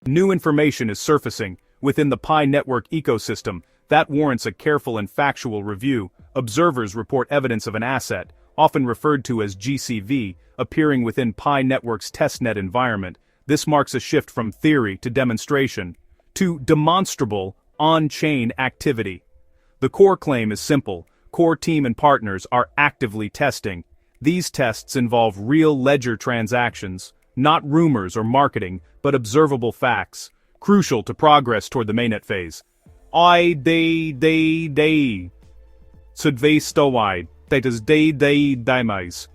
New information is surfacing within the Pi network ecosystem that warrants a careful and factual review. Observers report evidence of an asset, often referred to as GCV, appearing within Pi network's testnet environment. This marks a shift from theory to demonstration to demonstrable on-chain activity. The core claim is simple. Core team and partners are actively testing. These tests involve real ledger transactions, not rumors or marketing, but observable facts, crucial to progress toward the mainnet phase. Sudvestowide, that is dimise.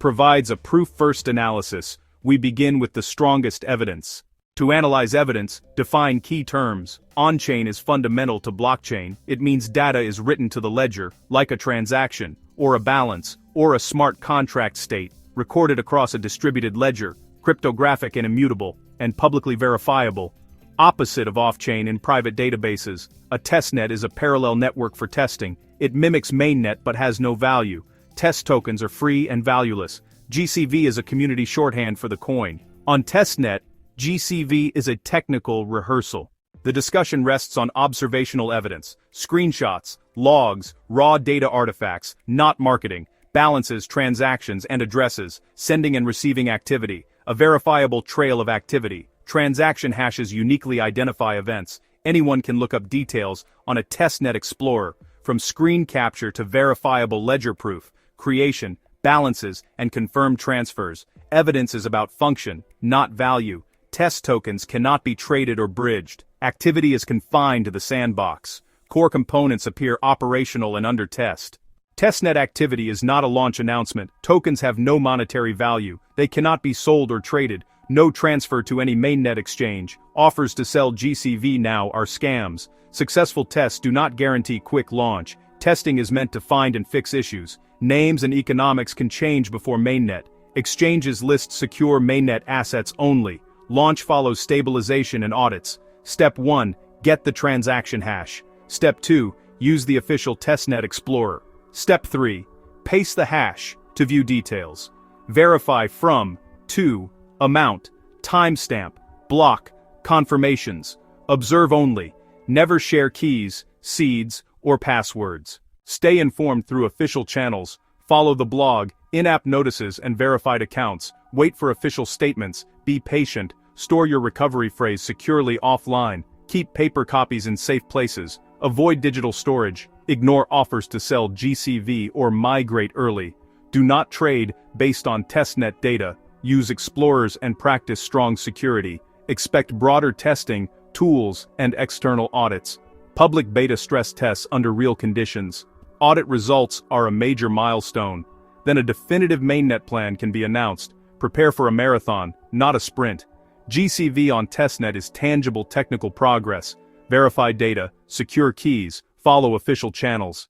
Provides a proof-first analysis. We begin with the strongest evidence. To analyze evidence, define key terms. On-chain is fundamental to blockchain. It means data is written to the ledger, like a transaction, or a balance, or a smart contract state, recorded across a distributed ledger, cryptographic and immutable, and publicly verifiable. Opposite of off-chain in private databases, a testnet is a parallel network for testing. It mimics mainnet but has no value. Test tokens are free and valueless. GCV is a community shorthand for the coin. On testnet, GCV is a technical rehearsal. The discussion rests on observational evidence, screenshots, logs, raw data artifacts, not marketing, balances, transactions, and addresses, sending and receiving activity, a verifiable trail of activity. Transaction hashes uniquely identify events. Anyone can look up details on a testnet explorer, from screen capture to verifiable ledger proof, creation, balances, and confirmed transfers. Evidence is about function, not value. Test tokens cannot be traded or bridged. Activity is confined to the sandbox. Core components appear operational and under test. Testnet activity is not a launch announcement. Tokens have no monetary value. They cannot be sold or traded. No transfer to any mainnet exchange. Offers to sell GCV now are scams. Successful tests do not guarantee quick launch. Testing is meant to find and fix issues. Names and economics can change before mainnet. Exchanges list secure mainnet assets only. Launch follows stabilization and audits. Step 1. Get the transaction hash. Step 2. Use the official testnet explorer. Step 3. Paste the hash to view details. Verify from, to, amount, timestamp, block, confirmations. Observe only. Never share keys, seeds, or passwords. Stay informed through official channels. Follow the blog, in-app notices, and verified accounts. Wait for official statements. Be patient. Store your recovery phrase securely offline. Keep paper copies in safe places. Avoid digital storage. Ignore offers to sell GCV or migrate early. Do not trade based on testnet data. Use explorers and practice strong security. Expect broader testing, tools, and external audits. Public beta stress tests under real conditions. Audit results are a major milestone. Then a definitive mainnet plan can be announced. Prepare for a marathon, not a sprint. GCV on testnet is tangible technical progress. Verify data, secure keys, follow official channels.